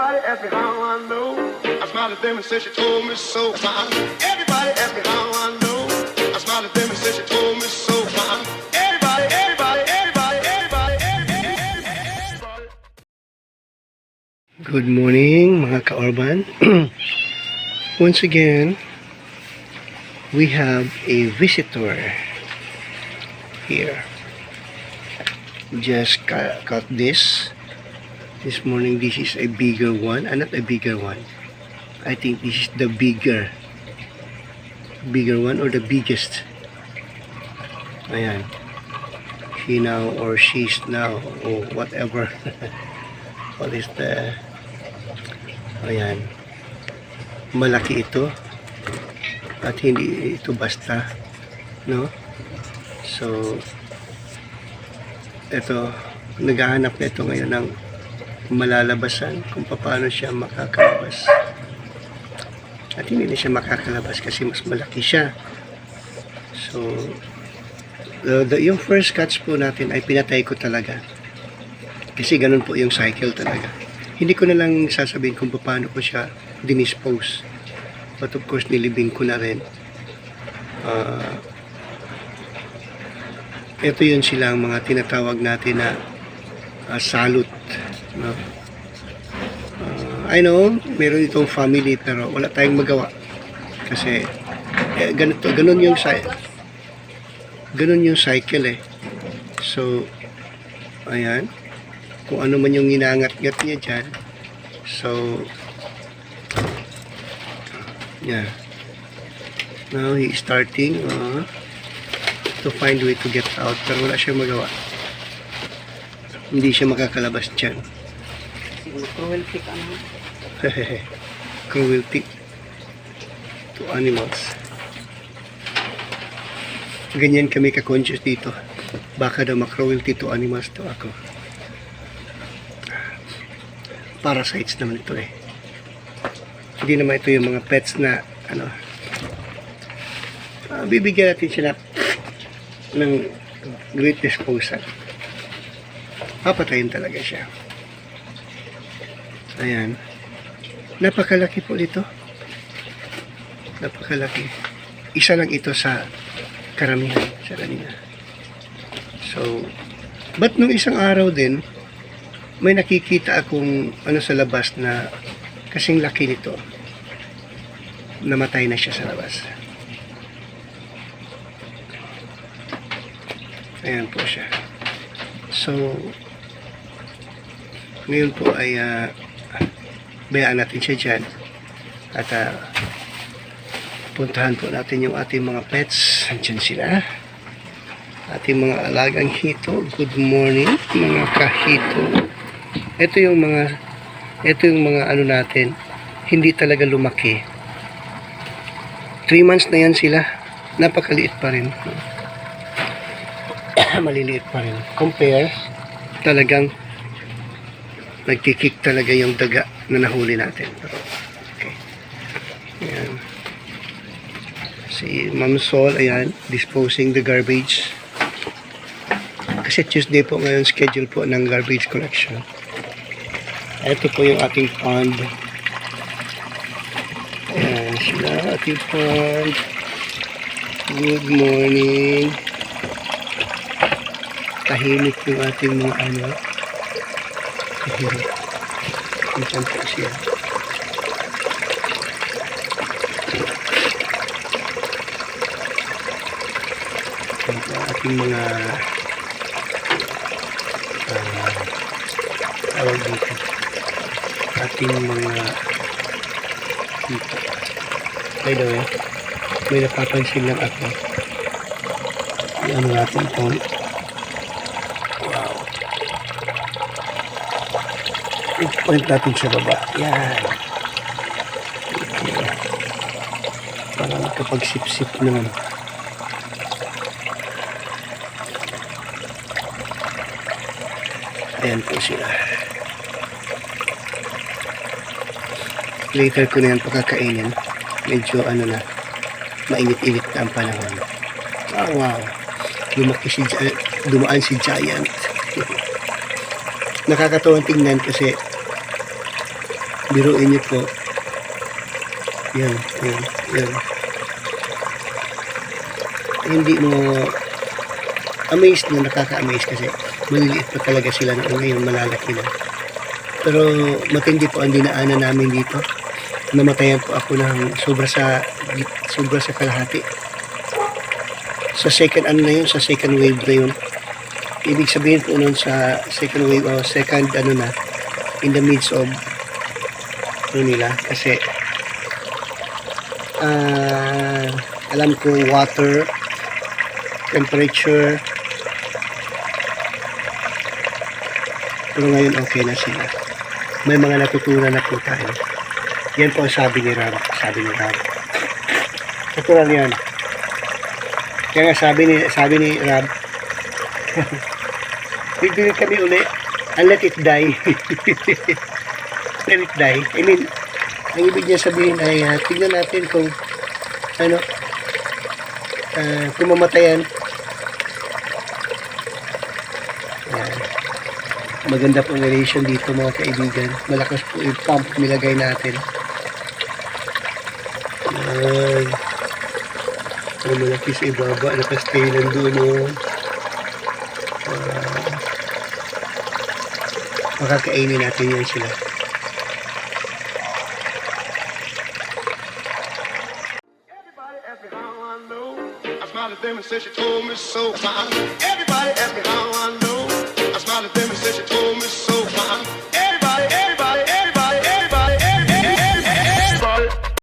Everybody ask me how I know. I smiled at them and said she told me so. Everybody ask me how I know. I smiled at them and said she told me so. Everybody. Good morning mga ka-urban. Once again, we have a visitor here. Just caught this morning. This is a bigger one, not a bigger one. I think this is the bigger one or the biggest. Ayan. He now or she's now or whatever. What is the... Ayan. Malaki ito. At hindi ito basta. No? So, ito, naghahanap na ito ngayon ng malalabasan kung paano siya makakalabas. At hindi na siya makakalabas kasi mas malaki siya. So, yung first catch po natin ay pinatay ko talaga. Kasi ganun po yung cycle talaga. Hindi ko na lang sasabihin kung paano ko siya dinispose. But of course, nilibing ko na rin. Ito yun silang mga tinatawag natin na salute. No? I know, meron itong family pero wala tayong magawa. Kasi ganun yung cycle eh. So, ayan. Kung ano man yung inangat-ngat niya dyan. So, yeah. Now, he's starting to find a way to get out. Pero wala siya magawa. Hindi siya makakalabas dyan. Cruelty ka naman. Cruelty to animals. Ganyan kami ka-conscious dito. Baka daw ma-cruelty to animals to ako. Parasites naman ito eh. Hindi naman ito yung mga pets na ano, bibigyan natin sila ng great disposal. Papatayin talaga siya. Ayan. Napakalaki po ito. Napakalaki. Isa lang ito sa karamihan sa kanina. So, but nung isang araw din, may nakikita akong ano sa labas na kasing laki nito. Namatay na siya sa labas. Ayan po siya. So, ngayon po ay bayaan natin siya dyan. At puntahan po natin yung ating mga pets. Andyan sila. Ating mga alagang hito. Good morning mga kahito. Ito yung mga ano natin, hindi talaga lumaki. 3 months na yan sila. Napakaliit pa rin. Maliliit pa rin. Compare, talagang nagkikik talaga yung daga na nahuli natin. Okay. Ayan. Si Ma'am Sol, ayan, disposing the garbage. Kasi Tuesday po ngayon schedule po ng garbage collection. Ito po yung ating pond. Ayan sila, ating pond. Good morning. Tahimik yung ating mga ano. Tahimik. Minsan po siya. Ito ating mga tawag dito. Ating mga dito. By the way, may napapansin lang ako. Ano natin ito? Wow. I-point natin sa baba. Yan. Okay. Para magkapagsip-sip naman. Ayan po sila. Later ko na yan pakakainin. Medyo ano na, mainit-init na ang panahon. Oh, wow. Dumaan si Giant. Nakakatawang tingnan kasi Biruin niyo po. Yan, yan, yan. Hindi mo amazed na nakaka-amaze kasi maliliit pa talaga sila na ngayon malalaki na. Pero matindi po ang dinaanan namin dito. Namatayan po ako ng sobra sa kalahati. Sa second ano na yun, sa second wave na yun. Ibig sabihin po nun sa second wave o second ano na, in the midst of ano nila, kasi alam ko water, temperature, pero ngayon okay na sila. May mga natutunan na po tayo. Yan po ang sabi ni Rab. Natural yan. Kaya nga sabi ni Rab, bibili kami uli and let it die. Let it die. I mean, ang ibig niya sabihin ay tignan natin kung ano, kung mamatayan. Maganda po ang relation dito mga kaibigan. Malakas po yung pump nilagay natin. Ang malaki sa ibaba. Nakastay lang doon. Makakainin natin yan sila. Everybody ask me how I know. I smiled at them and said she told me so. Everybody ask me how I know. I smiled at them and said she told me so.